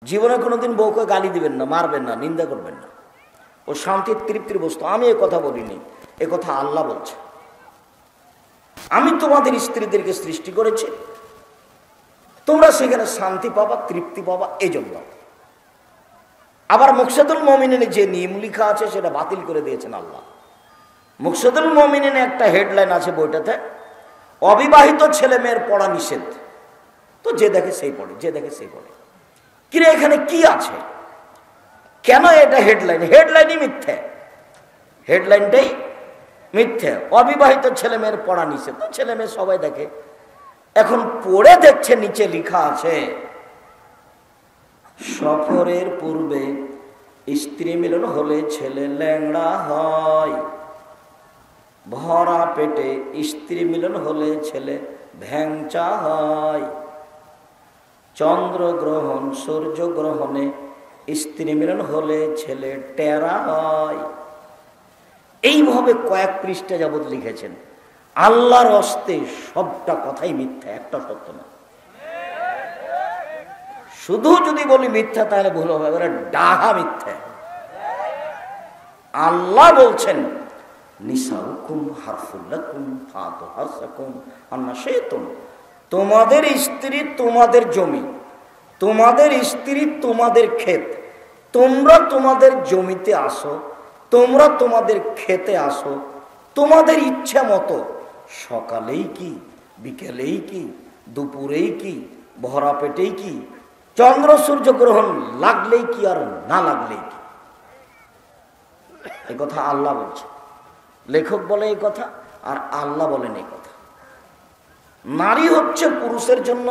জীবনে কোনোদিন বউকে গালি দিবেন না, মারবেন না, নিন্দা করবেন না। ও শান্তির তৃপ্তির বস্তু। আমি এ কথা বলিনি, এ কথা আল্লাহ বলছে। আমি তোমাদের স্ত্রীদেরকে সৃষ্টি করেছি, তোমরা সেখানে শান্তি পাবা, তৃপ্তি পাবা, এই জন্য। আবার মুকসাদুল মুমিনিনে যে নিয়ম লেখা আছে সেটা বাতিল করে দিয়েছেন আল্লাহ। মুকসাদুল মুমিনিনে একটা হেডলাইন আছে বইটাতে, অবিবাহিত ছেলে মেয়ের পড়া নিষেধ। তো যে দেখে সেই পড়ে, যে দেখে সেই পড়ে। কিরে এখানে কি আছে? কেন এটা হেডলাইন? হেডলাইনই মিথ্যে, হেডলাইনটাই মিথ্যে। অবিবাহিত ছেলে মেয়ের পড়া নিষেধ, তো ছেলে মেয়ে সবাই দেখে। এখন পড়ে দেখছে নিচে লেখা আছে, সফরের পূর্বে স্ত্রী মিলন হলে ছেলে ল্যাংড়া হয়, ভরা পেটে স্ত্রী মিলন হলে ছেলে ভ্যাংচা হয়, চন্দ্রগ্রহণ সূর্যগ্রহণে স্ত্রী মিলন হলে ছেলে টেরা হয়। এইভাবে কয়েক পৃষ্ঠা যাবৎ লিখেছেন। আল্লাহর হস্তে সবটা কথাই মিথ্যা, একটা সত্য না। শুধু যদি বলি মিথ্যা তাহলে ভুল হবে, এবারে ডাহা মিথ্যা। আল্লাহ বলছেন নিসাউকুম হারফুল লাকুম ফাতু হারসাকুম আন্না শাইতুম, তোমাদের স্ত্রী তোমাদের জমি, তোমাদের স্ত্রী তোমাদের ক্ষেত। তোমরা তোমাদের জমিতে আসো, তোমরা তোমাদের খেতে আসো, তোমাদের ইচ্ছা মতো। সকালেই কি, বিকেলেই কি, দুপুরেই কি, ভরা পেটেই কি, চন্দ্র সূর্য গ্রহণ লাগলেই কি আর না লাগলেই কি। এই কথা আল্লাহ বলছে। লেখক বলে এই কথা, আর আল্লাহ বলেন এই কথা। নারী হচ্ছে পুরুষের জন্য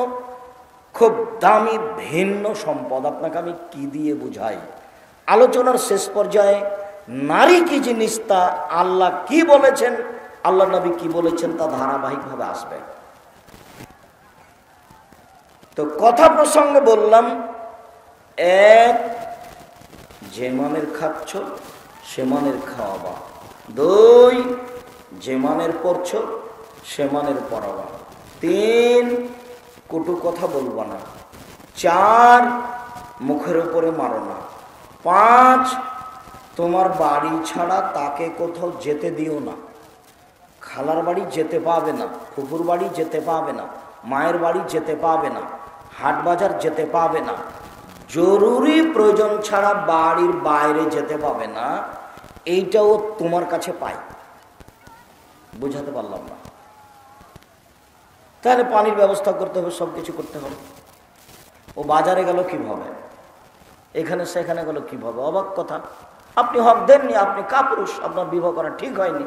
খুব দামি ভিন্ন সম্পদ। আপনাকে আমি কি দিয়ে বুঝাই? আলোচনার শেষ পর্যায়ে নারী কি জিনিস তা আল্লাহ কি বলেছেন, আল্লাহ নবী কি বলেছেন তা ধারাবাহিকভাবে আসবে। তো কথা প্রসঙ্গে বললাম, এক, যে মানের খাচ্ছ সে মানের খাওয়াবা। দুই, যে মানের পড়ছ সে মানের পড়াবা। তিন, কটু কথা বলবা না। চার, মুখের উপরে মারো না। পাঁচ, তোমার বাড়ি ছাড়া তাকে কোথাও যেতে দিও না। খালার বাড়ি যেতে পাবে না, ফুফুর বাড়ি যেতে পাবে না, মায়ের বাড়ি যেতে পাবে না, হাট বাজার যেতে পাবে না, জরুরি প্রয়োজন ছাড়া বাড়ির বাইরে যেতে পাবে না। এইটাও তোমার কাছে পাই। বুঝাতে পারলাম না? তাহলে পানির ব্যবস্থা করতে হবে, সব কিছু করতে হবে। ও বাজারে গেল কিভাবে, এখানে সেখানে গেল কিভাবে? অবাক কথা। আপনি হক দেননি, আপনি কাপুরুষ, আপনার বিবাহ করা ঠিক হয়নি।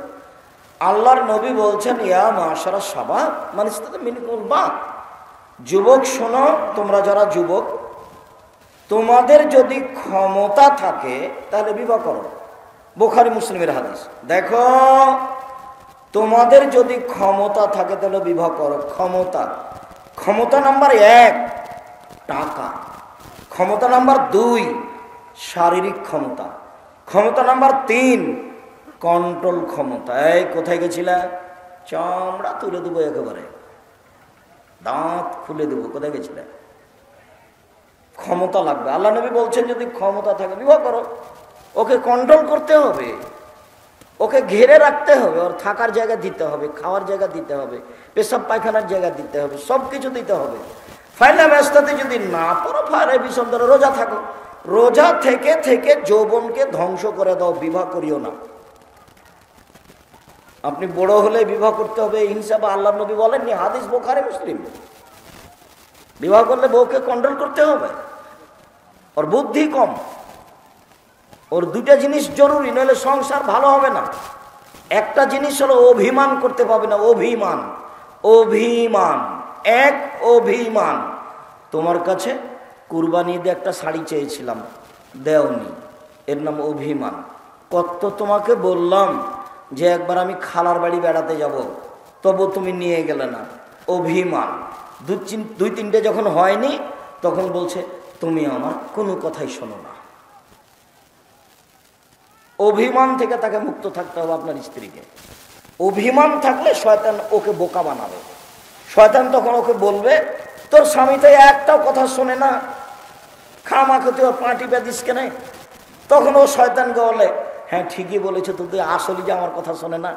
আল্লাহর নবী বলছেন, ইয়া মাশারা শাবাব মান ইসতাতা মিনকুমুল বাত, যুবক শোনো, তোমরা যারা যুবক, তোমাদের যদি ক্ষমতা থাকে তাহলে বিবাহ করো। বুখারী মুসলিমের হাদিস। দেখো, তোমাদের যদি ক্ষমতা থাকে তাহলে বিবাহ করো। ক্ষমতা, ক্ষমতা নাম্বার এক টাকা, ক্ষমতা নাম্বার দুই শারীরিক ক্ষমতা, ক্ষমতা নাম্বার তিন কন্ট্রোল ক্ষমতা। এই কোথায় গেছিলা? চামড়া তুলে দেবো, একেবারে দাঁত খুলে দেবো। কোথায় গেছিলা? ক্ষমতা লাগবে। আল্লাহ নবী বলছেন যদি ক্ষমতা থাকে বিবাহ করো। ওকে কন্ট্রোল করতে হবে, ওকে ঘিরে রাখতে হবে, ওর থাকার জায়গা দিতে হবে, খাওয়ার জায়গা দিতে হবে, পেশাব পায়খানার জায়গা দিতে হবে, সব কিছু দিতে হবে। ফাইলা ব্যস্তাতে যদি না পড়ো, ফায়রা বিষম ধরো, রোজা থাকো। রোজা থেকে থেকে যৌবনকে ধ্বংস করে দাও, বিবাহ করিও না। আপনি বড় হলে বিবাহ করতে হবে এই হিসাবে আল্লাহ নবী বলেননি, হাদিস বুখারী মুসলিম। বিবাহ করলে বউকে কন্ট্রোল করতে হবে, ওর বুদ্ধি কম, ওর দুটা জিনিস জরুরি, নইলে সংসার ভালো হবে না। একটা জিনিস হলো অভিমান করতে পারবে না। অভিমান, অভিমান, এক অভিমান। তোমার কাছে কুরবানি দিয়ে একটা শাড়ি চেয়েছিলাম, দেওনি, এর নাম অভিমান। কত তোমাকে বললাম যে একবার আমি খালার বাড়ি বেড়াতে যাব, তবু তুমি নিয়ে গেলে না, অভিমান। দুই তিনটে যখন হয়নি তখন বলছে তুমি আমার কোনো কথাই শোনো না। অভিমান থেকে তাকে মুক্ত থাকতে হবে আপনার স্ত্রীকে। অভিমান থাকলে শয়তান ওকে বোকা বানাবে। শয়তান তখন ওকে বলবে তোর স্বামী তো একটাও কথা শোনে না, খামাকে তুই ওর পাটি পেদিস কেন? তখন ও শয়তানকে বলে, হ্যাঁ ঠিকই বলেছে, তো তুই আসলে যে আমার কথা শোনে না।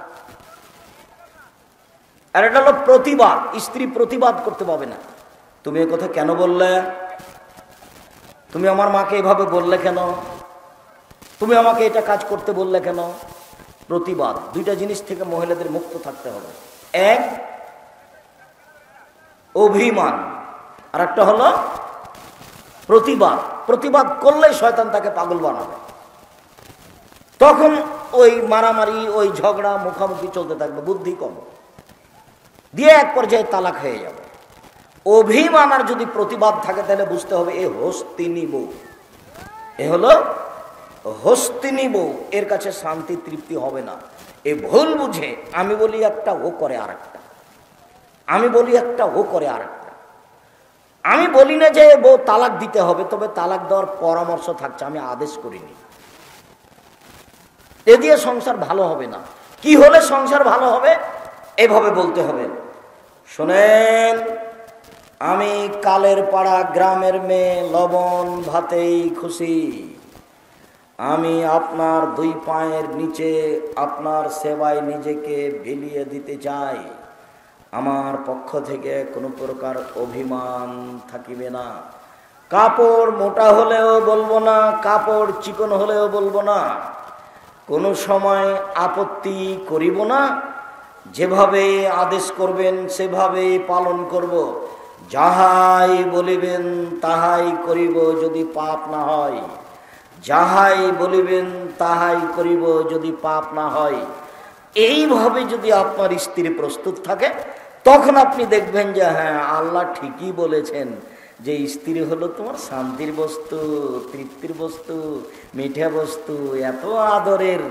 আর এটা হলো প্রতিবাদ। স্ত্রী প্রতিবাদ করতে পারবে না, তুমি এ কথা কেন বললে, তুমি আমার মাকে এভাবে বললে কেন, তুমি আমাকে এটা কাজ করতে বললে কেন। প্রতিবাদ। দুইটা জিনিস থেকে মহিলাদের মুক্ত থাকতে হবে। এক অভিমান, আর একটা হলো প্রতিবাদ। প্রতিবাদ করলেই শয়তান তাকে পাগল বানাবে, তখন ওই মারামারি, ওই ঝগড়া, মুখামুখি চলতে থাকবে, বুদ্ধি কম দিয়ে এক পর্যায়ে তালাক হয়ে যাবে। অভিমান আর যদি প্রতিবাদ থাকে তাহলে বুঝতে হবে এ হস্তিনী বউ, এ হলো হস্তিনী বউ, এর কাছে শান্তি তৃপ্তি হবে না। এ ভুল বুঝে আমি বলি একটা, ও করে আরেকটা, আমি বলি একটা, ও করে আরেকটা। আমি বলি না যে বউ তালাক দিতে হবে, তবে তালাক দেওয়ার পরামর্শ থাকছে, আমি আদেশ করিনি। এ দিয়ে সংসার ভালো হবে না। কি হলে সংসার ভালো হবে? এভাবে বলতে হবে, শোনেন, আমি কালের পাড়া গ্রামের মেয়ে, লবণ ভাতেই খুশি। আমি আপনার দুই পায়ের নিচে আপনার সেবায় নিজেকে বিলিয়ে দিতে চাই। আমার পক্ষ থেকে কোনো প্রকার অভিমান থাকিবে না। কাপড় মোটা হলেও বলবো না, কাপড় চিকন হলেও বলবো না, কোনো সময় আপত্তি করিব না। যেভাবে আদেশ করবেন সেভাবে পালন করব। যাহাই বলিবেন তাহাই করিব, যদি পাপ না হয়। যাহাই বলিবেন তাহাই করিব, যদি পাপ না হয়। এইভাবে যদি আপনার স্ত্রী প্রস্তুত থাকে, তখন আপনি দেখবেন যে হ্যাঁ, আল্লাহ ঠিকই বলেছেন যে স্ত্রী হলো তোমার শান্তির বস্তু, তৃপ্তির বস্তু, মিঠা বস্তু। এত আদরের,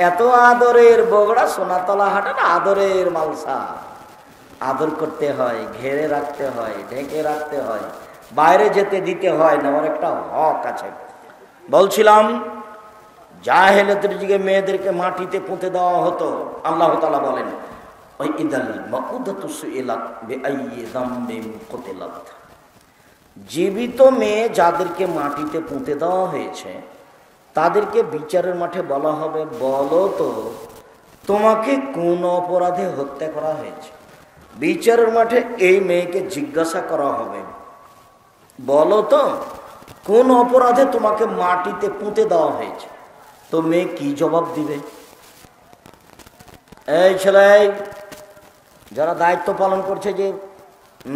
এত আদরের বগড়া সোনাতলা হাটের আদরের মালসা। আদর করতে হয়, ঘেরে রাখতে হয়, ঢেকে রাখতে হয়, বাইরে যেতে দিতে হয় না, আমার একটা হক আছে। বলছিলাম, জাহেলিয়াতের যুগে মেয়েদেরকে মাটিতে পুঁতে দেওয়া হতো। আল্লাহ তাআলা বলেন, ওই ইদাল মাউদাতু সুইলাত বিআইয়ি যামবিন কুতিলাত। জীবিত মেয়ে যাদেরকে মাটিতে পুঁতে দেওয়া হয়েছে, তাদেরকে বিচারের মাঠে বলা হবে, বলো তো তোমাকে কোন অপরাধে হত্যা করা হয়েছে। বিচারের মাঠে এই মেয়েকে জিজ্ঞাসা করা হবে, বলো তো কোন অপরাধে তোমাকে মাটিতে পুঁতে দেওয়া হয়েছে। তো মেয়ে কি জবাব দিবে? এই ছেলে, যারা দায়িত্ব পালন করছে, যে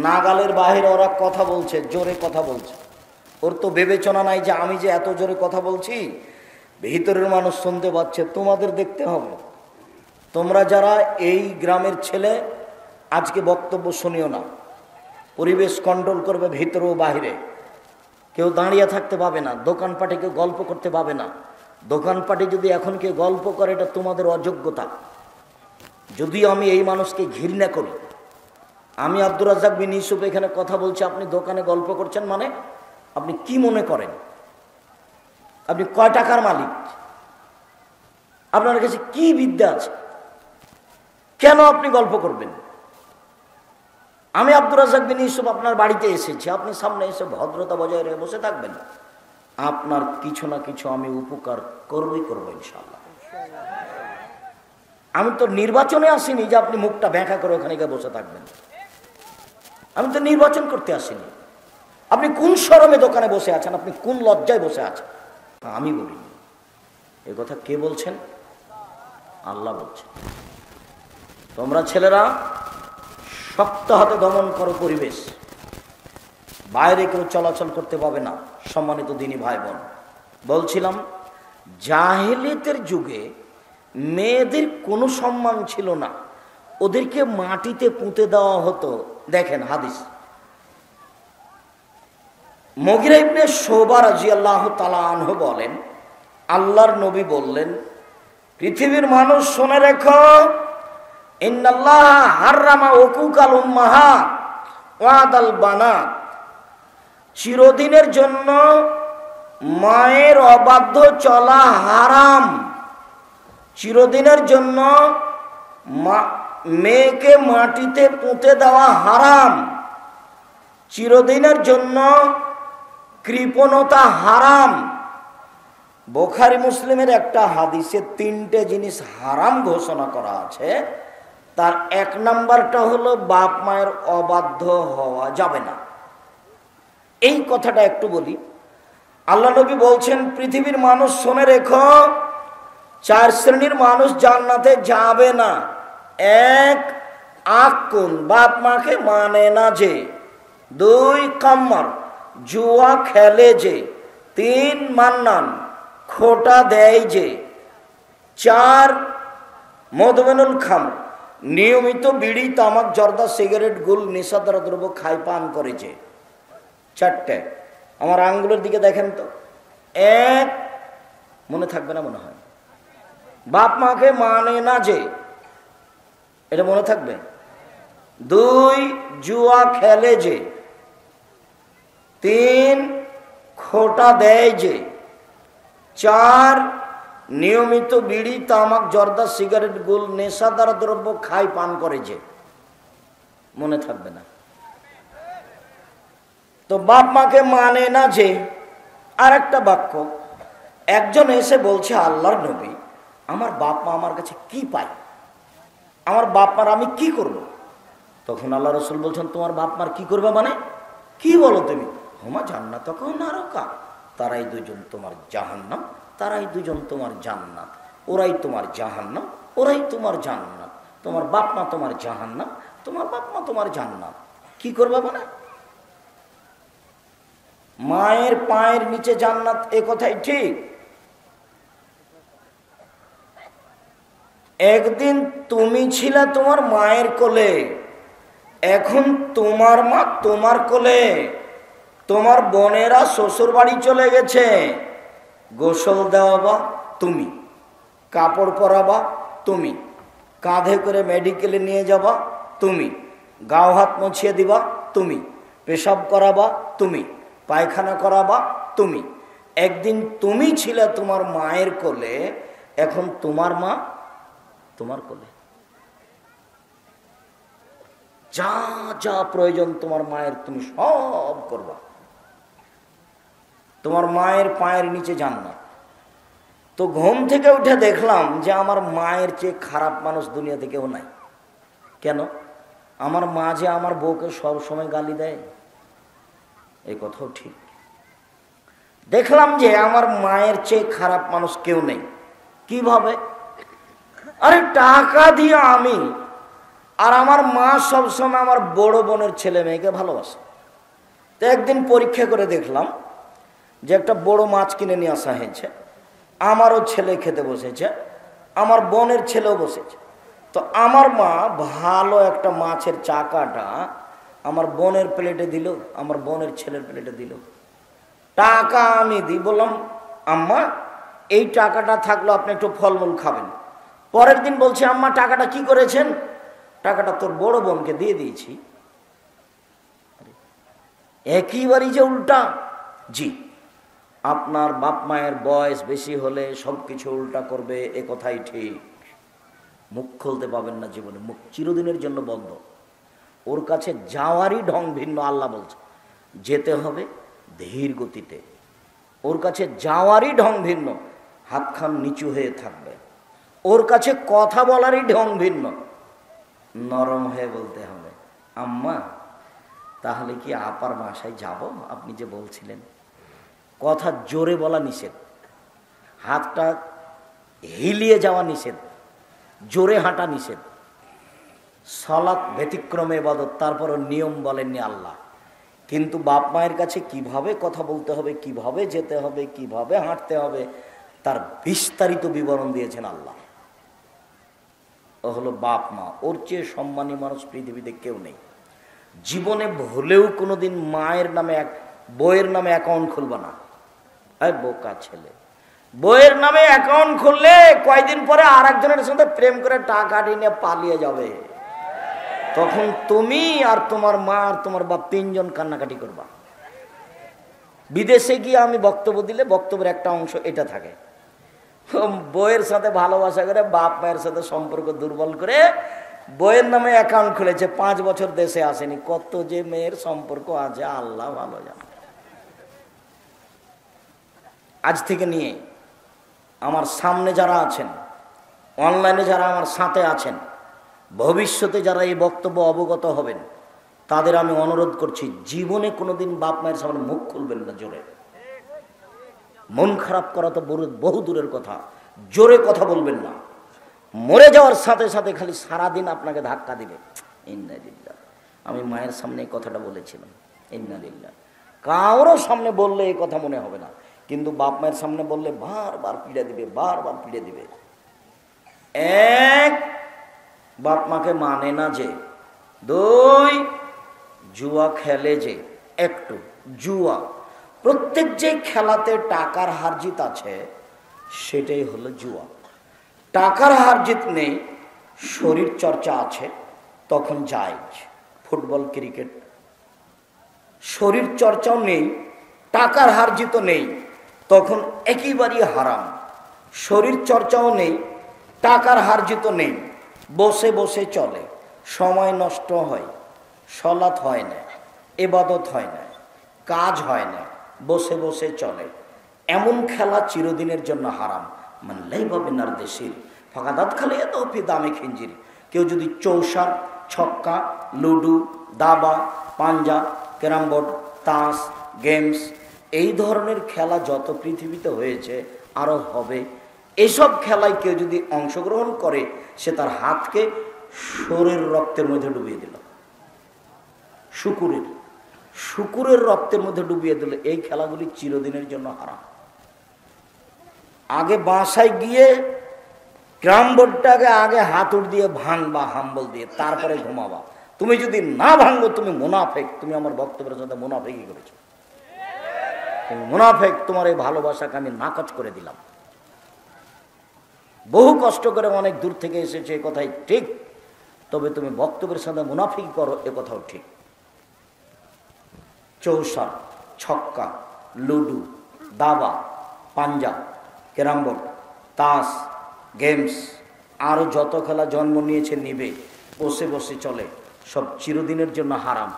নাগালের বাহিরে ওরা কথা বলছে, জোরে কথা বলছে, ওর তো বিবেচনা নাই যে আমি যে এত জোরে কথা বলছি ভিতরের মানুষ শুনতে পাচ্ছে। তোমাদের দেখতে হবে, তোমরা যারা এই গ্রামের ছেলে, আজকে বক্তব্য শুনিও না, পরিবেশ কন্ট্রোল করবে ভিতরে ও বাহিরে। কেউ দাঁড়িয়ে থাকতে পাবে না, দোকানপাটে কেউ গল্প করতে পাবে না। দোকানপাটে যদি এখন কেউ গল্প করে, এটা তোমাদের অযোগ্যতা। যদি আমি এই মানুষকে ঘৃণা করি, আমি আব্দুর রাজ্জাক বিন ইউসুফ এখানে কথা বলছি, আপনি দোকানে গল্প করছেন, মানে আপনি কি মনে করেন? আপনি কয় টাকার মালিক? আপনার কাছে কি বিদ্যা আছে? কেন আপনি গল্প করবেন? আমি আব্দুর রাজ্জাক বিন ইউসুফ আপনার বাড়িতে এসেছি, আপনি সামনে এসে ভদ্রতা বজায় রেখে বসে থাকবেন, আপনার কিছু না কিছু আমি উপকার করবই করবো ইনশাআল্লাহ। আমি তো নির্বাচনে আসিনি যে আপনি মুখটা ব্যাখ্যা করে ওখানে গিয়ে বসে থাকবেন। আমি তো নির্বাচন করতে আসিনি। আপনি কোন শরমে দোকানে বসে আছেন, আপনি কোন লজ্জায় বসে আছেন, তা আমি বলিনি। এ কথা কে বলছেন? আল্লাহ বলছেন। তোমরা ছেলেরা শক্ত হাতে দমন করো পরিবেশ, বাইরে কেউ চলাচল করতে পাবে না। সম্মানিত দিনী ভাই বোন, বলছিলাম জাহেলিয়াতের যুগে মেয়েদের কোনো সম্মান ছিল না, ওদেরকে মাটিতে পুঁতে দেওয়া হতো। দেখেন হাদিস, মুগিরা ইবনে শুবা রাদিয়াল্লাহু তাআলা আনহু বলেন, আল্লাহর নবী বললেন, পৃথিবীর মানুষ শুনে রেখো, ইন্নাল্লাহ হাররামা উকুকাল উম্মাহাত ওয়াদাল বানাত। চিরদিনের জন্য মায়ের অবাধ্য চলা হারাম। চিরদিনের জন্য মেয়েকে মাটিতে পুঁতে দেওয়া হারাম। চিরদিনের জন্য কৃপণতা হারাম। বুখারী মুসলিমের একটা হাদিসে 3টে জিনিস হারাম ঘোষণা করা আছে। তার 1 নাম্বারটা হলো বাপ মায়ের অবাধ্য হওয়া যাবে না। এই কথাটা একটু বলি। আল্লাহ নবী বলছেন, পৃথিবীর মানুষ শুনে রেখো, 4 শ্রেণীর মানুষ জান্নাতে যাবে না। 1 আকুন, বাপ মাকে মানে না যে। 2 কাম্মার, জুয়া খেলে যে। 3 মান্নান, খোটা দেয় যে। 4 মদমেনুল খাম, নিয়মিত বিড়ি, তামাক, জর্দা, সিগারেট, গুল, নেশাদার দ্রব্য খায়, পান করে যে। 4টে। আমার আঙ্গুলের দিকে দেখেন তো। 1 মনে থাকবে না মনে হয়, বাপ মাকে মানে না যে, এটা মনে থাকবে। 2 জুয়া খেলে যে। 3 খোটা দেয় যে। 4 নিয়মিত বিড়ি, তামাক, জর্দা, সিগারেট, গুল, নেশাদার দ্রব্য খায়, পান করে যে। মনে থাকবে না তো। বাপ মাকে মানে না যে। আর একটা বাক্য, একজন এসে বলছে, আল্লাহর নবী, আমার বাপ মা আমার কাছে কি পায়, আমার বাপ মার আমি কি করব? তখন আল্লাহ রসুল বলছেন, তোমার বাপ মার কি করবে মানে কি বলো তুমি? হোমা জান্নাত নারকা, তারাই 2জন তোমার জাহান্নাম, তারাই 2জন তোমার জান্নাত। ওরাই তোমার জাহান্নাম, ওরাই তোমার জান্নাত। তোমার বাপ মা তোমার জাহান্নাম, তোমার বাপ মা তোমার জান্নাত। কি করবে মানে? মায়ের পায়ের নিচে জান্নাত, এ কথাই ঠিক। একদিন তুমি ছিলে তোমার মায়ের কোলে, এখন তোমার মা তোমার কোলে। তোমার বোনেরা শ্বশুর বাড়ি চলে গেছে, গোসল দেওয়াবা তুমি, কাপড় পরাবা তুমি, কাঁধে করে মেডিকেলে নিয়ে যাবা তুমি, গাও হাত মুছিয়ে দিবা তুমি, পেশাব করাবা তুমি, পায়খানা করাবা তুমি। একদিন তুমি ছিলে তোমার মায়ের কোলে, এখন তোমার মা তোমার কোলে। যা যা প্রয়োজন তোমার মায়ের তুমি সব করবা। তোমার মায়ের পায়ের নিচে জান্নাত। তো ঘুম থেকে উঠে দেখলাম যে আমার মায়ের চেয়ে খারাপ মানুষ দুনিয়াতে কেউ নাই। কেন? আমার মা যে আমার বউকে সবসময় গালি দেয়, এই কথাও ঠিক। দেখলাম যে আমার মায়ের চেয়ে খারাপ মানুষ কেউ নেই। কিভাবে? আরে টাকা দিয়ে আমি আর আমার মা সবসময় আমার বড় বোনের ছেলে মেয়েকে ভালোবাসে। তো একদিন পরীক্ষা করে দেখলাম যে একটা বড় মাছ কিনে নিয়ে আসা হয়েছে, আমারও ছেলে খেতে বসেছে, আমার বোনের ছেলেও বসেছে। তো আমার মা ভালো একটা মাছের চাকাটা আমার বোনের প্লেটে দিল, আমার বোনের ছেলের প্লেটে দিল। টাকা আমি দিই, বললাম আম্মা এই টাকাটা থাকলো, আপনি একটু ফলমূল খাবেন। পরের দিন বলছে, আম্মা টাকাটা কি করেছেন? টাকাটা তোর বড় বোনকে দিয়ে দিয়েছি। একইবারই যে উল্টা। জি, আপনার বাপ মায়ের বয়স বেশি হলে সবকিছু উল্টা করবে, এ কথাই ঠিক। মুখ খুলতে পাবেন না জীবনে, মুখ চিরদিনের জন্য বন্ধ। ওর কাছে যাওয়ারই ঢং ভিন্ন। আল্লাহ বলছে যেতে হবে ধীর গতিতে। ওর কাছে যাওয়ারই ঢং ভিন্ন, হাতখান নিচু হয়ে থাকবে। ওর কাছে কথা বলারই ঢং ভিন্ন, নরম হয়ে বলতে হবে। আম্মা তাহলে কি আপার বাসায় যাব? আপনি যে বলছিলেন। কথা জোরে বলা নিষেধ, হাতটা হিলিয়ে যাওয়া নিষেধ, জোরে হাঁটা নিষেধ। সালাত ব্যতিক্রমে ইবাদত, তারপরও নিয়ম বলেননি আল্লাহ। কিন্তু বাপ মায়ের কাছে কিভাবে কথা বলতে হবে, কিভাবে যেতে হবে, কিভাবে হাঁটতে হবে, তার বিস্তারিত বিবরণ দিয়েছেন আল্লাহ। ও হলো বাপ মা। ওর চেয়ে সম্মানী মানুষ পৃথিবীতে কেউ নেই। জীবনে ভুলেও কোনোদিন মায়ের নামে বইয়ের নামে অ্যাকাউন্ট খুলবা না। বোকা ছেলে, বইয়ের নামে অ্যাকাউন্ট খুললে কয়দিন পরে আর একজনের সাথে প্রেম করে টাকা নিয়ে পালিয়ে যাবে। তখন তুমি আর তোমার মা আর তোমার বাপ 3 জন কান্নাকাটি করবা। বিদেশে গিয়ে আমি বক্তব্য দিলে বক্তব্যের একটা অংশ এটা থাকে, বইয়ের সাথে ভালোবাসা করে বাপ মায়ের সাথে সম্পর্ক দুর্বল করে বইয়ের নামে অ্যাকাউন্ট খুলেছে, 5 বছর দেশে আসেনি। কত যে মেয়ের সম্পর্ক আছে আল্লাহ ভালো জানে। আজ থেকে নিয়ে আমার সামনে যারা আছেন, অনলাইনে যারা আমার সাথে আছেন, ভবিষ্যতে যারা এই বক্তব্য অবগত হবেন, তাদের আমি অনুরোধ করছি, জীবনে কোনোদিন বাপ মায়ের সামনে মুখ খুলবেন না জোরে। মন খারাপ করা তো বহু দূরের কথা, জোরে কথা বলবেন না। মরে যাওয়ার সাথে সাথে খালি সারাদিন আপনাকে ধাক্কা দিবে। ইন্নালিল্লাহ, আমি মায়ের সামনে এই কথাটা বলেছিলাম। ইন্নালিল্লাহ, কারোর সামনে বললে এই কথা মনে হবে না, কিন্তু বাপ মায়ের সামনে বললে বারবার পিড়ে দিবে, বারবার পিড়ে দিবে। এক, বাপ মাকে মানে না যে। দুই, জুয়া খেলে যে, একটু জুয়া। প্রত্যেক যে খেলাতে টাকার হারজিত আছে সেটাই হলো জুয়া। টাকার হারজিত নেই, শরীর চর্চা আছে, তখন জায়েজ। ফুটবল, ক্রিকেট, শরীর চর্চাও নেই, টাকার হারজিত নেই, তখন একেবারেই হারাম। শরীর চর্চাও নেই, টাকার হারজিত নেই, বসে বসে চলে, সময় নষ্ট হয়, সলাৎ হয় না, ইবাদত হয় না, কাজ হয় না, বসে বসে চলে, এমন খেলা চিরদিনের জন্য হারাম। মানলাই পাবে নার দেশের ফাঁকাদাত খালে এত ফি দামে খিঞ্জির। কেউ যদি চৌসার, ছক্কা, লুডু, দাবা, পাঞ্জা, ক্যারাম বোর্ড, তাস, গেমস, এই ধরনের খেলা যত পৃথিবীতে হয়েছে আরও হবে, এসব খেলায় কেউ যদি অংশগ্রহণ করে, সে তার হাতকে শরীর রক্তের মধ্যে ডুবিয়ে দিল। শুকুরের রক্তের মধ্যে ডুবিয়ে দিল। এই খেলাগুলি চিরদিনের জন্য হারাম। আগে বাসায় গিয়ে ক্যারাম বোর্ডটাকে আগে হাতুড় দিয়ে ভাঙবা, হাম্বল দিয়ে, তারপরে ঘুমাবা। তুমি যদি না ভাঙবো, তুমি মুনাফেক। তুমি আমার বক্তব্যের সাথে মুনাফেকই করেছো। তুমি মুনাফেক। তোমার এই ভালোবাসাকে আমি নাকচ করে দিলাম। বহু কষ্ট করে অনেক দূর থেকে এসেছে, এ কথাই ঠিক, তবে তুমি বক্তব্যের সাথে মুনাফিক করো, এ কথাও ঠিক। চৌসার, ছক্কা, লুডু, দাবা, পাঞ্জা, ক্যারাম বোর্ড, তাস, গেমস, আরও যত খেলা জন্ম নিয়েছে নিবে, বসে বসে চলে, সব চিরদিনের জন্য হারাম।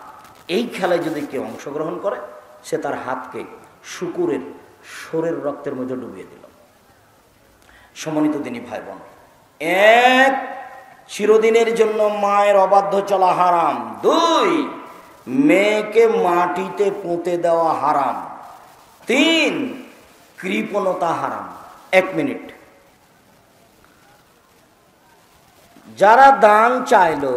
এই খেলায় যদি কেউ অংশগ্রহণ করে, সে তার হাতকে শুকুরের শরীর রক্তের মধ্যে ডুবিয়ে দিল। সম্মানিত দিনী ভাই বোন, এক, চিরদিনের জন্য মায়ের অবাধ্য চলা হারাম। দুই, মেয়েকে মাটিতে পুঁতে দেওয়া হারাম। তিন, কৃপণতা হারাম। 1 মিনিট। যারা দান চাইলো,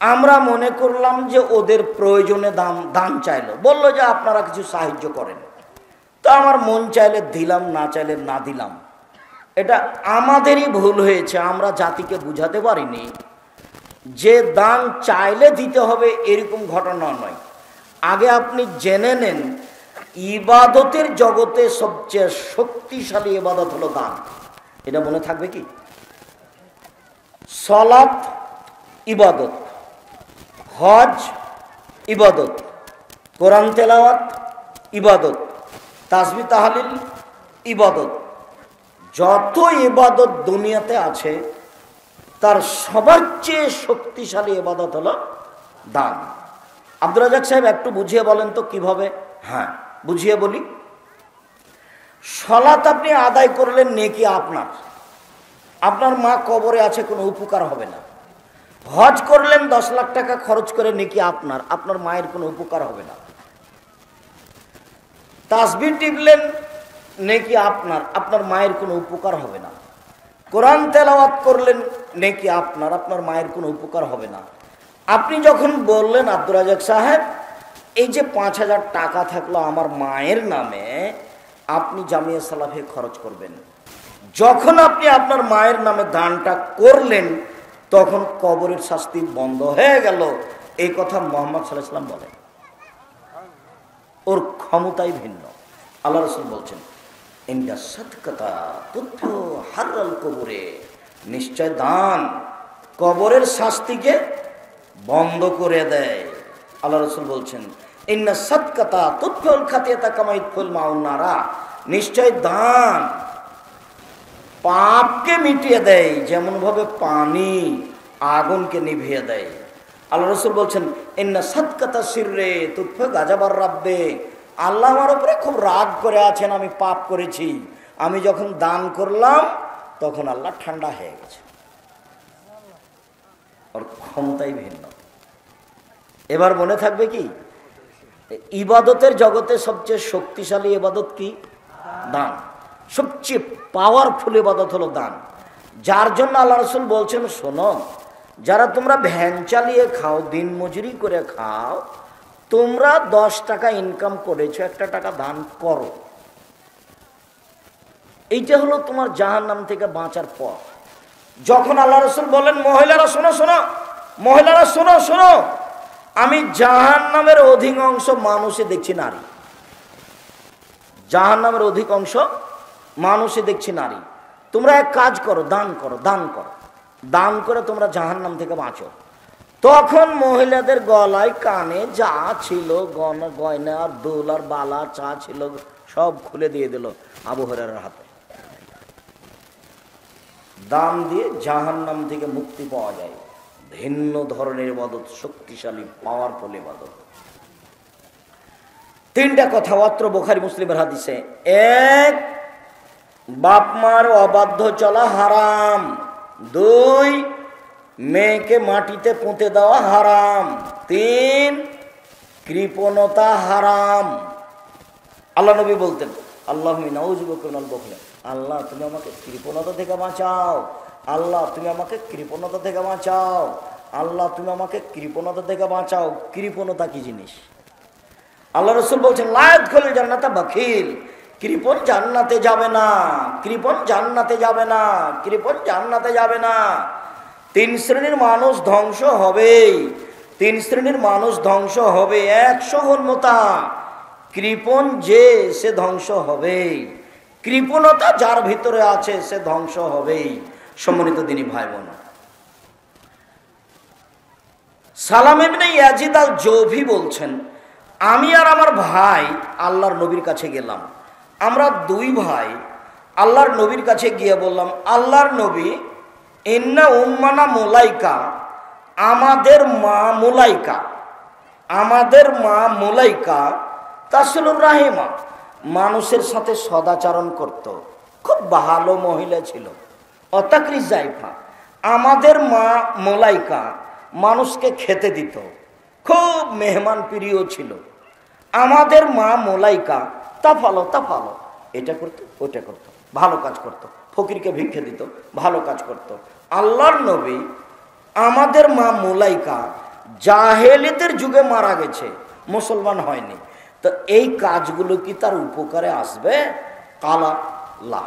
আমরা মনে করলাম যে ওদের প্রয়োজনে দান চাইলো, বললো যে আপনারা কিছু সাহায্য করেন, তো আমার মন চাইলে দিলাম, না চাইলে না দিলাম। এটা আমাদেরই ভুল হয়েছে। আমরা জাতিকে বুঝাতে পারিনি যে দান চাইলে দিতে হবে, এরকম ঘটনা নয়। আগে আপনি জেনে নেন, ইবাদতের জগতে সবচেয়ে শক্তিশালী ইবাদত হলো দান। এটা মনে থাকবে কি? সালাত ইবাদত, হজ ইবাদত, কোরআন তেলাওয়াত ইবাদত, তাসবিহ তাহলিল ইবাদত। যত ইবাদত দুনিয়াতে আছে, তার সবার চেয়ে শক্তিশালী ইবাদত হলো দান। আব্দুর রাজ্জাক সাহেব, একটু বুঝিয়ে বলেন তো কিভাবে? হ্যাঁ, বুঝিয়ে বলি। সালাত আপনি আদায় করলেন, নেকি আপনার। আপনার মা কবরে আছে, কোনো উপকার হবে না। হজ করলেন, 10 লাখ টাকা খরচ করে, নেকি আপনার। আপনার মায়ের কোনো উপকার হবে না। তাসবিহ টিপলেন, নেকি আপনার। আপনার মায়ের কোনো উপকার হবে না। কোরআন তেলাওয়াত করলেন, নেকি আপনার। আপনার মায়ের কোনো উপকার হবে না। আপনি যখন বললেন, আব্দুর রাজ্জাক সাহেব, এই যে 5000 টাকা থাকলো আমার মায়ের নামে, আপনি জামিয়া সালাফে খরচ করবেন। যখন আপনি আপনার মায়ের নামে দানটা করলেন, তখন কবরের শাস্তি বন্ধ হয়ে গেল। এই কথা মুহাম্মদ সাল্লাল্লাহু আলাইহি ওয়াসাল্লাম বলেন। ওর ক্ষমতাই ভিন্ন। আল্লাহ রাসূল বলছেন, ইন্না সাদকাতা তুতফু হাররাল কবরে, নিশ্চয় দান কবরের শাস্তিকে বন্ধ করে দেয়। আল্লাহ রাসূল বলছেন, ইন্না সাদকাতা তুতফুল খাতিয়াতা কামা ইতফুল মাউন নারা, নিশ্চয় দান পাপকে মিটিয়ে দেয়, যেমন ভাবে পানি আগুনকে নিভিয়ে দেয়। আল্লাহ রাসূল বলছেন, ইন্না সাদকাতা সিররে তুতফু গাজাবার রাব্বে, আল্লাহ আমার উপরে খুব রাগ করে আছেন, আমি পাপ করেছি, আমি যখন দান করলাম তখন আল্লাহ ঠান্ডা হয়ে গেছে। ওর ক্ষমতাই ভিন্ন। এবার মনে থাকবে কি, ইবাদতের জগতে সবচেয়ে শক্তিশালী ইবাদত কি? দান। সবচেয়ে পাওয়ারফুল ইবাদত হলো দান। যার জন্য আল্লাহ রাসূল বলছেন, শোনো, যারা তোমরা ভ্যান চালিয়ে খাও, দিন মজুরি করে খাও, তোমরা 10 টাকা ইনকাম করেছো, 1 টাকা দান করো। এইটা হলো তোমার জাহান্নাম থেকে বাঁচার পথ। যখন আল্লাহ রাসূল বলেন, মহিলারা শোনো শোনো, মহিলারা শোনো শোনো, আমি জাহান্নামের অধিকাংশ মানুষে দেখছি নারী, জাহান্নামের অধিকাংশ মানুষে দেখছি নারী। তোমরা এক কাজ করো, দান করো, দান করো, দান করে তোমরা জাহান্নাম থেকে বাঁচো। তখন মহিলাদের গলায় কানে যা ছিল, গয়না আর দোল আর বালা চা ছিল, সব খুলে দিয়ে দিল আবু হুরায়রার হাতে। দান দিয়ে জাহান্নাম থেকে মুক্তি পাওয়া যায়। ভিন্ন ধরনের ইবাদত, শক্তিশালী পাওয়ারফুল ইবাদত। 3টা কথা অত্র বুখারী মুসলিমের হাদিসে। 1, বাপ মার অবাধ্য চলা হারাম। 2, মেয়েকে মাটিতে পুঁতে দেওয়া হারাম। 3, কৃপণতা হারাম। আল্লাহ নবী বলতেন, আল্লাহুম্মা নাউযুবিকা মিনাল বুখল, আল্লাহ তুমি আমাকে কৃপণতা থেকে বাঁচাও, আল্লাহ তুমি আমাকে কৃপণতা থেকে বাঁচাও, আল্লাহ তুমি আমাকে কৃপণতা থেকে বাঁচাও। কৃপণতা কি জিনিস? আল্লাহ রাসূল বলছেন, লা ইয়াদখুলুল জান্নাতা বাখিল, কৃপণ জান্নাতে যাবে না, কৃপণ জান্নাতে যাবে না, কৃপণ জান্নাতে যাবে না। 3 শ্রেণীর মানুষ ধ্বংস হবে, 3 শ্রেণীর মানুষ ধ্বংস হবে। 100 হন্মতা, কৃপণ যে সে ধ্বংস হবে, কৃপণতা যার ভিতরে আছে সে ধ্বংস হবেই। সম্মানিত দিনী ভাই বোন, সালাম ইবনে ইয়াজিদ আল জৌফি বলছেন, আমি আর আমার ভাই আল্লাহর নবীর কাছে গেলাম। আমরা 2 ভাই আল্লাহর নবীর কাছে গিয়ে বললাম, আল্লাহর নবী, ইন্না উম্মানা মুলাইকা, আমাদের মা মুলাইকা, আমাদের মা মুলাইকা তাসিলুর রাহিমা, মানুষের সাথে সদাচরণ করত, খুব ভালো মহিলা ছিল। অতাকরি জাইফা, আমাদের মা মুলাইকা মানুষকে খেতে দিত, খুব মেহমান প্রিয় ছিল। আমাদের মা মুলাইকা তাফালো তাফালো, এটা করতো ওটা করতো, ভালো কাজ করত, ফকিরকে ভিক্ষে দিত, ভালো কাজ করত। আল্লাহর নবী, আমাদের মা মুলাইকা জাহেলিয়াতের যুগে মারা গেছে, মুসলমান হয়নি, তো এই কাজগুলো কি তার উপকারে আসবে? কালা লা,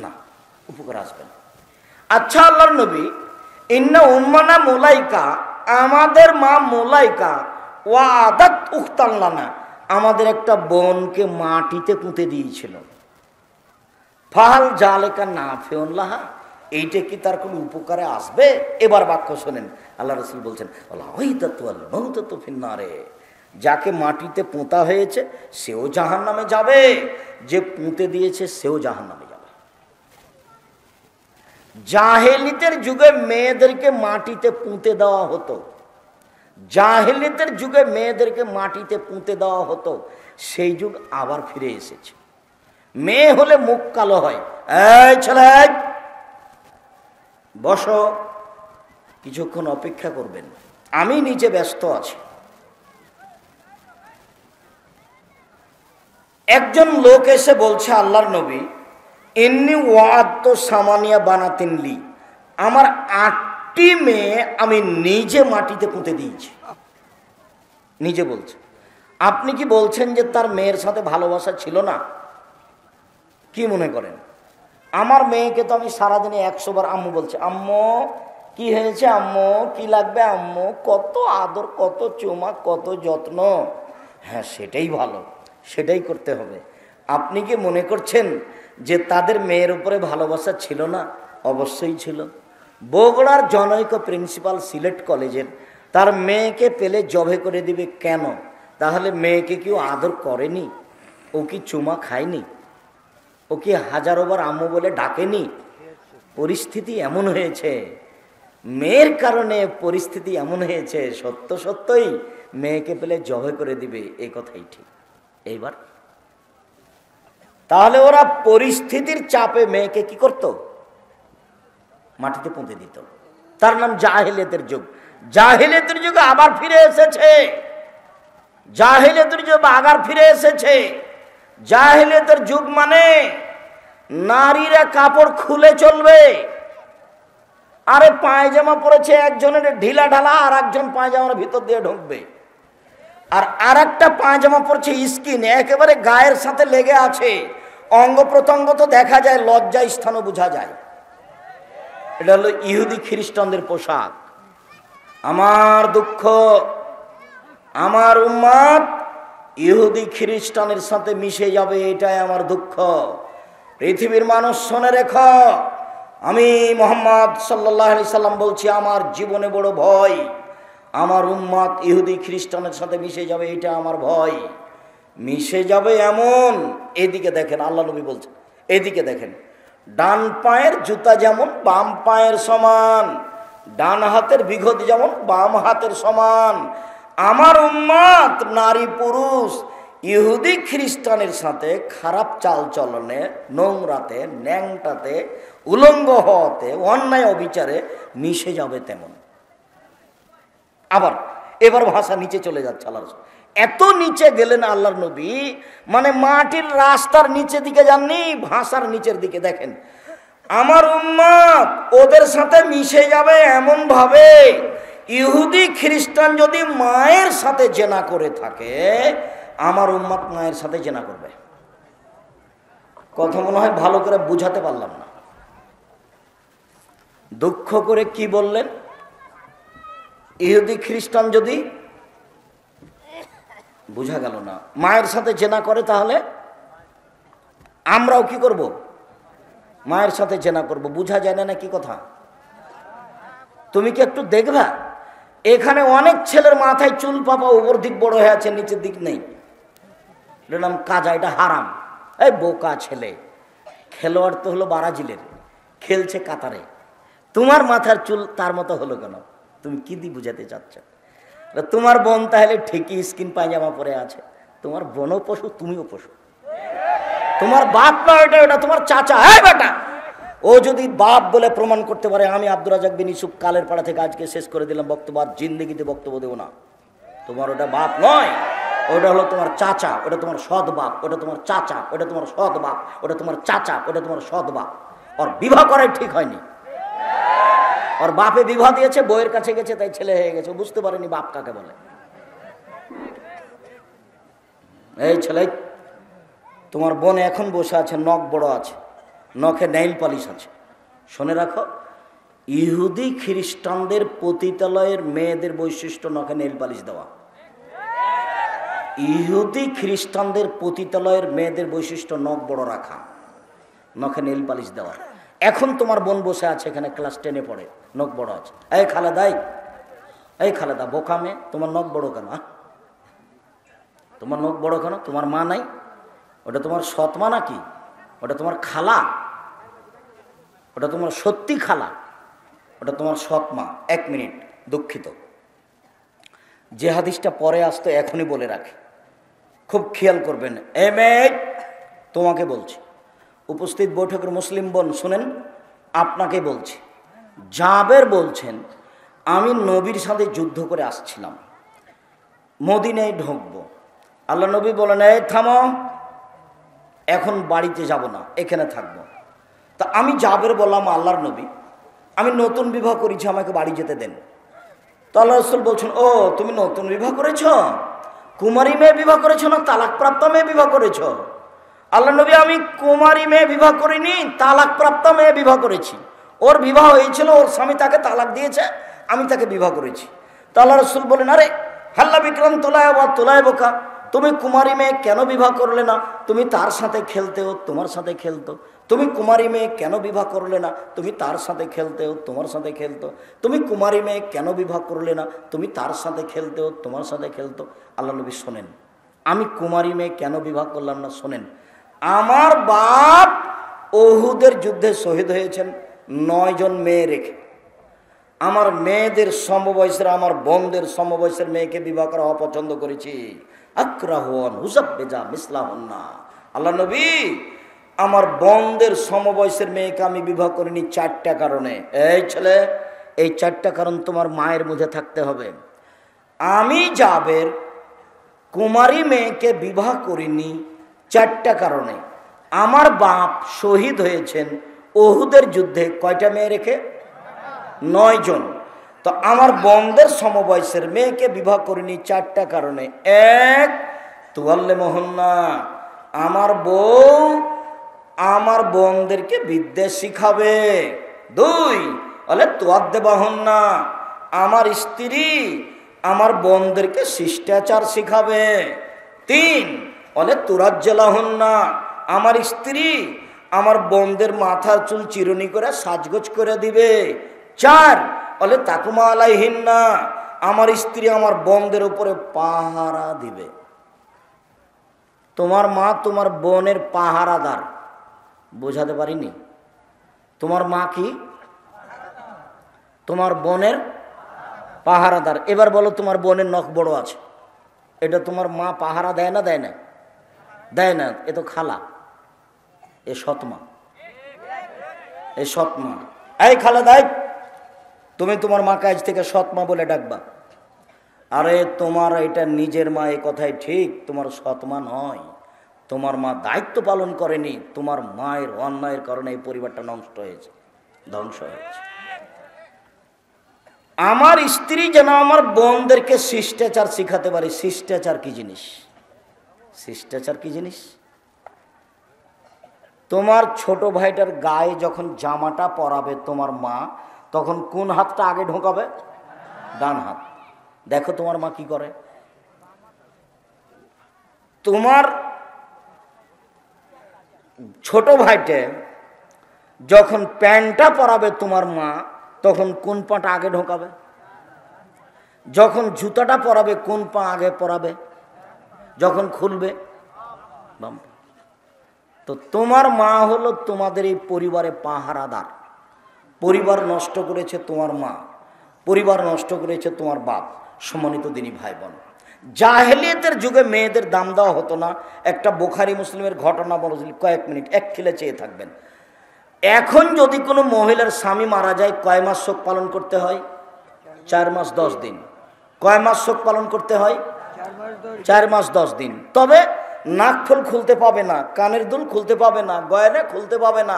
না, উপকারে আসবে না। আচ্ছা আল্লাহর নবী, ইন্না উম্মানা মুলাইকা, আমাদের মা মুলাইকা ওয়াদাত উখতান লানা, আমাদের একটা বোনকে মাটিতে পুঁতে দিয়েছিল। ফাহাল জালেকা নাফিউন লাহা, এইটা কি তার কোনো উপকারে আসবে? এবার বাক্য শোনেন, আল্লাহ রাসূল বলছেন, ওয়ালাইদাতু ওয়াল মাউতাতু ফিন্নারে, যাকে মাটিতে পোঁতা হয়েছে সেও জাহান্নামে যাবে, যে পুঁতে দিয়েছে সেও জাহান্নামে যাবে। জাহেলিয়াতের যুগে মেয়েদেরকে মাটিতে পুঁতে দেওয়া হতো, জাহেলিয়াতের যুগে মেয়েদেরকে মাটিতে পুঁতে দেওয়া হতো, সেই যুগ আবার ফিরে এসেছে। মেয়ে হলে মুখ কালো হয়, এই ছেলে বসো, কিছুক্ষণ অপেক্ষা করবেন, আমি নিচে ব্যস্ত আছি। একজন লোক এসে বলছে, আল্লাহর নবী, ইন্নি ওয়াদতু সামানিয়া বানাতিন লি, আমার 8টি মেয়ে আমি নিজে মাটিতে পুঁতে দিয়েছি। নিজে বলছে। আপনি কি বলছেন যে তার মেয়ের সাথে ভালোবাসা ছিল না? কি মনে করেন? আমার মেয়েকে তো আমি সারাদিনে 100 বার আম্মু বলছে, আম্মু কি হয়েছে, আম্মু কি লাগবে, আম্মু, কত আদর, কত চুমা, কত যত্ন। হ্যাঁ, সেটাই ভালো, সেটাই করতে হবে। আপনি কি মনে করছেন যে তাদের মেয়ের উপরে ভালোবাসা ছিল না? অবশ্যই ছিল। বগুড়ার জনৈক প্রিন্সিপাল সিলেট কলেজের তার মেয়েকে পেলে জবে করে দিবে কেন? তাহলে মেয়েকে কেউ আদর করেনি? ও কি চুমা খায়নি? ও কি হাজারোবার আম্মু বলে ডাকেনি? পরিস্থিতি এমন হয়েছে, মেয়ের কারণে পরিস্থিতি এমন হয়েছে, সত্য সত্যই মেয়েকে পেলে জবে করে দিবে, এই কথাই ঠিক। এইবার তাহলে ওরা পরিস্থিতির চাপে মেয়েকে কি করত? মাটিতে পুঁতে দিত। তার নাম জাহেলিয়াতের যুগ। জাহেলিয়াতের যুগ আবার ফিরে এসেছে। জাহেলিয়াতের যুগ আবার ফিরে এসেছে। জাহেলিয়াতের যুগ মানে নারীরা কাপড় খুলে চলবে। আরে পায়জামা পরেছে একজনের ঢিলা ঢালা, আর একজন পায়জামার ভিতর দিয়ে ঢুকবে, আর একটা পায়জামা পরছে স্কিন একেবারে গায়ের সাথে লেগে আছে, অঙ্গ প্রত্যঙ্গ তো দেখা যায়, লজ্জা স্থানও বোঝা যায়। এটা হলো ইহুদি খ্রিস্টানদের পোশাক। আমার দুঃখ, আমার উম্মত ইহুদি খ্রিস্টানের সাথে মিশে যাবে, এটাই আমার দুঃখ। পৃথিবীর মানুষ শুনে রেখো, আমি মুহাম্মদ সাল্লাল্লাহু আলাইহি সাল্লাম বলছি, আমার জীবনে বড় ভয়, আমার উম্মত ইহুদি খ্রিস্টানের সাথে মিশে যাবে, এটা আমার ভয়। মিশে যাবে এমন, এদিকে দেখেন আল্লাহ নবী বলছেন, এদিকে দেখেন, ডান পায়ের জুতা যেমন বাম পায়ের সমান, ডান হাতের বিঘত যেমন বাম হাতের সমান, আমার উম্মত নারী পুরুষ ইহুদি খ্রিস্টানের সাথে খারাপ চাল চলনে, নোংরাতে, ন্যাংটাতে, উলঙ্গ হওয়াতে, অন্যায় অবিচারে মিশে যাবে তেমন। আবার এবার ভাষা নিচে চলে যাচ্ছে আল্লাহর। এত নিচে গেলেন আল্লাহর নবী, মানে মাটির রাস্তার নিচে দিকে যাননি, ভাষার নিচের দিকে দেখেন। আমার উম্মত ওদের সাথে মিশে যাবে এমন ভাবে, ইহুদি খ্রিস্টান যদি মায়ের সাথে জেনা করে থাকে, আমার উম্মত মায়ের সাথে জেনা করবে। কথা মনে হয় ভালো করে বুঝাতে পারলাম না। দুঃখ করে কি বললেন? ইহুদি খ্রিস্টান যদি, বুঝা গেল না, মায়ের সাথে জেনা করে, তাহলে আমরাও কি করব? মায়ের সাথে জেনা করব। বুঝা যায় না কি কথা? তুমি কি একটু দেখবা, এখানে অনেক ছেলের মাথায় চুল পাপা উপর দিক বড় হয়ে আছে, নিচের দিক নেই। এটার নাম কাজা, এটা হারাম। এই বোকা ছেলে, খেলোয়াড় তো হলো ব্রাজিলের, খেলছে কাতারে, তোমার মাথার চুল তার মতো হলো কেন? তুমি কি দিয়ে বুঝাতে চাচ্ছ? তোমার বোন তাহলে ঠিকই স্কিন পায়জামা পরে আছে, তোমার বোনও পশু, তুমিও পশু। তোমার বাপ না ওটা, ওটা তোমার চাচা। হ্যাঁ বেটা, ও যদি বাপ বলে প্রমাণ করতে পারে, আমি আব্দুর রাজ্জাক বিন ইউসুফ কালের পাড়া থেকে আজকে শেষ করে দিলাম বক্তব্য, আর জিন্দেগিতে বক্তব্য দেবো না। তোমার ওটা বাপ নয়, ওটা হলো তোমার চাচা, ওটা তোমার সৎ বাপ, ওটা তোমার চাচা, ওটা তোমার সৎ বাপ, ওটা তোমার চাচা, ওটা তোমার সৎ বাপ। ওর বিবাহ করাই ঠিক হয়নি, ওর বাপে বিবাহ দিয়েছে, বইয়ের কাছে গেছে, তাই ছেলে হয়ে গেছে, বুঝতে পারেনি বাপ কাকে বলে। এই ছেলে, তোমার বোন এখন বসে আছে, নখ বড় আছে, নখে নেইল পালিশ আছে। শুনে রাখো, ইহুদি খ্রিস্টানদের পতিতালয়ের মেয়েদের বৈশিষ্ট্য নখে নেইল পালিশ দেওয়া। ইহুদি খ্রিস্টানদের পতিতালয়ের মেয়েদের বৈশিষ্ট্য নখ বড় রাখা, নখে নেইল পালিশ দেওয়া। এখন তোমার বোন বসে আছে এখানে, ক্লাস 10-এ পড়ে, নখ বড় আছে। এই খালেদা, এই খালেদা, বোকা মেয়ে, তোমার নখ বড় কেন? তোমার নখ বড় কেন? তোমার মা নাই? ওটা তোমার সৎ মা নাকি? ওটা তোমার খালা? ওটা তোমার সত্যি খালা? ওটা তোমার সৎ মা? 1 মিনিট, দুঃখিত, যে হাদিসটা পরে আসতো এখনই বলে রাখে, খুব খেয়াল করবেন। এ মেয়ে, তোমাকে বলছি, উপস্থিত বৈঠকের মুসলিম বোন শুনেন, আপনাকে বলছি। জাবের বলছেন, আমি নবীর সাথে যুদ্ধ করে আসছিলাম, মদিনায় ঢুকবো। আল্লাহ নবী বলেন, এই থামো, এখন বাড়িতে যাব না, এখানে থাকবো। তা আমি জাবের বললাম, আল্লাহর নবী, আমি নতুন বিবাহ করেছি, আমাকে বাড়ি যেতে দেন। তো আল্লাহ রাসূল বলছেন, ও তুমি নতুন বিবাহ করেছ? কুমারী মেয়ে বিবাহ করেছ না তালাকপ্রাপ্ত মেয়ে বিবাহ করেছ? আল্লাহ নবী, আমি কুমারী মেয়ে বিবাহ করিনি, তালাকপ্রাপ্ত মেয়ে বিবাহ করেছি। ওর বিবাহ হয়েছিল, ওর স্বামী তাকে তালাক দিয়েছে, আমি তাকে বিবাহ করেছি। তো আল্লাহ রাসূল বলেন, আরে হাল্লা বিক্রম তোলায় বা তোলায় বোকা, তুমি কুমারী মেয়ে কেন বিবাহ করলে না? তুমি তার সাথে খেলতেও, তোমার সাথে খেলতো। তুমি কুমারী মেয়ে কেন বিবাহ করলে না? তুমি তার সাথে খেলতেও, তোমার সাথে খেলতো। তুমি কুমারী মেয়ে কেন বিবাহ করলে না? তুমি তার সাথে খেলতেও, তোমার সাথে খেলতো। আল্লাহ নবী শোনেন, আমি কুমারী মেয়ে কেন বিবাহ করলাম না? শোনেন, আমার বাপ উহুদের যুদ্ধে শহীদ হয়েছেন 9 জন মেয়ে রেখে। আমার মেয়েদের সমবয়সের, আমার বোনদের সমবয়সের মেয়েকে বিবাহ করা অপছন্দ করেছি। আক্রাহু আন উযাব্বিজা মিসলাহুন্না। আল্লাহ নবী, আমার বোনদের সমবয়সের মেয়েকে আমি বিবাহ করিনি 4টা কারণে। এই ছেলে, এই 4টা কারণ তোমার মায়ের মধ্যে থাকতে হবে। আমি জাবের কুমারী মেয়েকে বিবাহ করিনি 4টা কারণে। আমার বাপ শহীদ হয়েছেন উহুদের যুদ্ধে কয়টা মেয়ে রেখে? 9 জন। তো আমার বোনদের সমবয়সের মেয়েকে বিবাহ করিনি 4টা কারণে। 1, তুআল্লিমুহুন্না, আমার বউ আমার বোনদেরকে বিদ্যা শিখাবে। 2, বলে তুআদ্দিবুহুন্না, আমার স্ত্রী আমার বোনদেরকে শিষ্টাচার শিখাবে। 3, বলে তুরাজ্জালাহুন্না, আমার স্ত্রী আমার বোনদের মাথার চুল চিরুনি করে সাজগোজ করে দিবে। 4, বলে তাকুমা আলাইহিন্না, আমার স্ত্রী আমার বোনদের উপরে পাহারা দিবে। তোমার মা তোমার বোনের পাহারাদার, বোঝাতে পারিনি? তোমার মা কি? তোমার বোনের পাহারাদার। এবার বলো, তোমার বোনের নখ বড় আছে, এটা তোমার মা পাহারা দেয় না? দেয় না? দেয় না। এ তো খালা, এ সৎমা, এ সৎমা। এই খালা, দেয়, তুমি তোমার মাকে আজ থেকে সৎমা বলে ডাকবা। আরে তোমার এটা নিজের মা, এ কথাই ঠিক, তোমার সৎমা নয়। তোমার মা দায়িত্ব পালন করেনি, তোমার মায়ের অন্যায়ের কারণে এই পরিবারটা নষ্ট হয়েছে, ধ্বংস হয়েছে। আমার স্ত্রী যেন আমার বোনদেরকে শিষ্টাচার শিখাতে পারে। শিষ্টাচার কি জিনিস? শিষ্টাচার কি জিনিস? তোমার ছোট ভাইটার গায়ে যখন জামাটা পরাবে তোমার মা, তখন কোন হাতটা আগে ঢোকাবে? ডান হাত। দেখো তোমার মা কি করে। তোমার ছোট ভাইটে যখন প্যান্টটা পরাবে তোমার মা, তখন কোন পাটা আগে ঢোকাবে? যখন জুতাটা পরাবে কোন পা আগে পরাবে? যখন খুলবে বাম। তো তোমার মা হলো তোমাদের এই পরিবারে পাহারাদার। পরিবার নষ্ট করেছে তোমার মা, পরিবার নষ্ট করেছে তোমার বাপ। সম্মানিত দিনী ভাই বোন, জাহেলিয়াতের যুগে মেয়েদের দাম দেওয়া হতো না। একটা বুখারী মুসলিমের ঘটনা বলেছিল, কয়েক মিনিট এক খেলে চেয়ে থাকবেন। এখন যদি কোনো মহিলার স্বামী মারা যায়, কয় মাস শোক পালন করতে হয়? 4 মাস 10 দিন। কয় মাস শোক পালন করতে হয়? 4 মাস 10 দিন। তবে নাকফুল খুলতে পাবে না, কানের দুল খুলতে পাবে না, গয়না খুলতে পাবে না।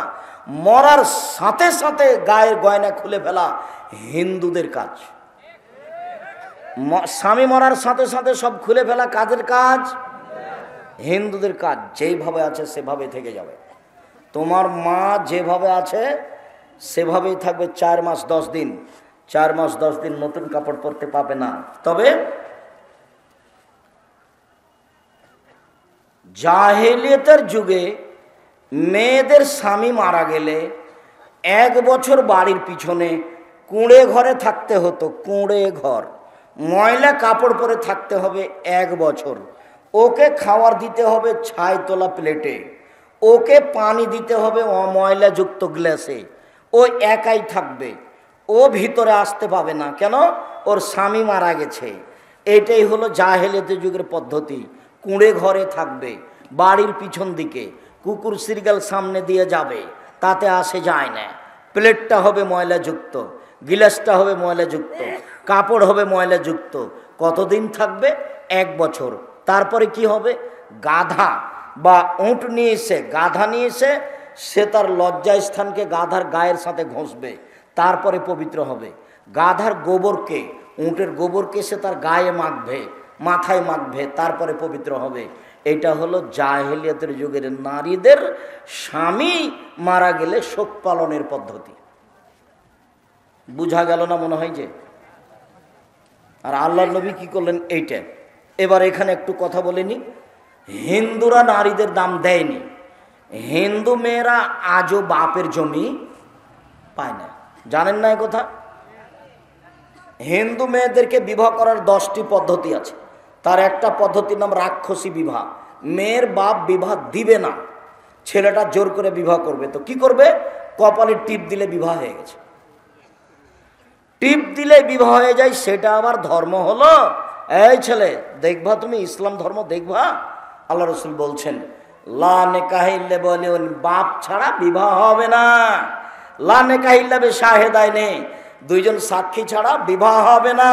মরার সাথে সাথে গায়ের গয়না খুলে ফেলা হিন্দুদের কাজ। স্বামী মরার সাথে সাথে সব খুলে ফেলা কাজের কাজ হিন্দুদের কাজ। যেইভাবে আছে সেভাবে থেকে যাবে। তোমার মা যেভাবে আছে সেভাবেই থাকবে 4 মাস 10 দিন। 4 মাস 10 দিন নতুন কাপড় পরতে পাবে না। তবে জাহেলিয়াতের যুগে মেয়েদের স্বামী মারা গেলে 1 বছর বাড়ির পিছনে কুঁড়ে ঘরে থাকতে হতো। কুঁড়ে ঘর, ময়লা কাপড় পরে থাকতে হবে 1 বছর। ওকে খাবার দিতে হবে ছাই তোলা প্লেটে, ওকে পানি দিতে হবে অময়লাযুক্ত গ্লাসে। ও একাই থাকবে, ও ভিতরে আসতে পাবে না। কেন? ওর স্বামী মারা গেছে। এটাই হলো জাহেলিয়াতের যুগের পদ্ধতি। কুঁড়ে ঘরে থাকবে, বাড়ির পিছন দিকে, কুকুর সিরগাল সামনে দিয়ে যাবে, তাতে আসে যায় না। প্লেটটা হবে ময়লাযুক্ত, গিলাসটা হবে ময়লাযুক্ত, কাপড় হবে ময়লাযুক্ত। কতদিন থাকবে? 1 বছর। তারপরে কি হবে? গাধা বা উঁট নিয়ে এসে, গাধা নিয়ে এসে সে তার লজ্জাস্থানকে গাধার গায়ের সাথে ঘষবে, তারপরে পবিত্র হবে। গাধার গোবরকে, উঁটের গোবরকে সে তার গায়ে মাখবে, মাথায় মাখবে, তারপরে পবিত্র হবে। এটা হলো জাহেলিয়াতের যুগের নারীদের স্বামী মারা গেলে শোক পালনের পদ্ধতি। বুঝা গেল না মনে হয় যে? আর আল্লাহর নবী কি করলেন এইটা। এবার এখানে একটু কথা বলেনি। হিন্দুরা নারীদের দাম দেয়নি। হিন্দু মেয়েরা আজও বাপের জমি পায় না, জানেন না এ কথা? হিন্দু মেয়েদেরকে বিবাহ করার 10টি পদ্ধতি আছে। তার একটা পদ্ধতির নাম রাক্ষসী বিবাহ। মেয়ের বাপ বিবাহ দিবে না, ছেলেটা জোর করে বিবাহ করবে। তো কি করবে? কপালে টিপ দিলে বিবাহ হয়ে গেছে। টিপ দিলে বিবাহ হয়ে যায়। সেটা আবার ধর্ম হলো এই ছেলে দেখবা, তুমি ইসলাম ধর্ম দেখবা? আল্লাহ রসুল বলছেন লা নিকাহ ইল্লা বিওয়ালিয়্যিন, বাপ ছাড়া বিবাহ হবে না। লা নিকাহ ইল্লা বিশাহিদাইনি, দুইজন সাক্ষী ছাড়া বিবাহ হবে না।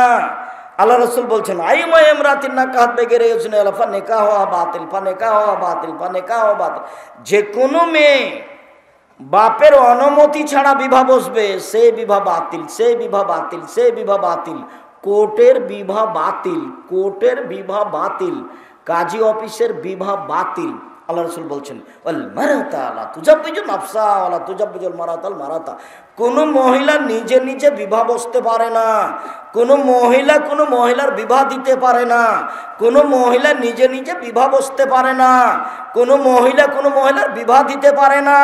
আল্লাহ রসুল বলছেন আইমা ইমরাতিন নাকাহাত বিগাইরি ইজনি ফা নিকাহুহা বাতিল, ফা নিকাহুহা বাতিল, ফা নিকাহুহা বাতিল। যে কোনো মেয়ে বাপের অনুমতি ছাড়া বিবাহ বসবে, সে বিবাহ বাতিল, সে বিবাহ বাতিল, সে বিবাহ বাতিল। কোর্টের বিবাহ বাতিল, কোর্টের বিবাহ বাতিল, কাজী অফিসের বিবাহ বাতিল। আল্লাহ রসুল বলছেন ওয়াল মারাতা লা তুজাব্বিজু নাফসা ওয়ালা তুজাব্বিজুল মারাতাল মারাতা। কোনো মহিলা নিজে নিজে বিবাহ বসতে পারে না, কোনো মহিলা কোনো মহিলার বিবাহ দিতে পারে না, কোনো মহিলা নিজে নিজে বিবাহ বসতে পারে না, কোনো মহিলা কোনো মহিলার বিবাহ দিতে পারে না।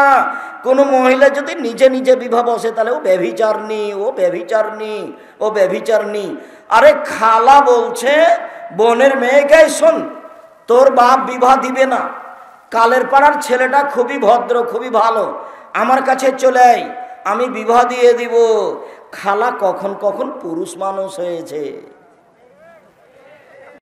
কোনো মহিলা যদি নিজে নিজে বিবাহ বসে তাহলে ও ব্যভিচারণী, ও ব্যভিচারণী, ও ব্যভিচারণী। আরে খালা বলছে বোনের মেয়েকে, শোন তোর বাপ বিবাহ দিবে না, কালের পাড়ার ছেলেটা খুবই ভদ্র, খুবই ভালো, আমার কাছে চলে আয়, আমি বিবাহ দিয়ে দিব। খালা কখন কখন পুরুষ মানুষ হয়েছে।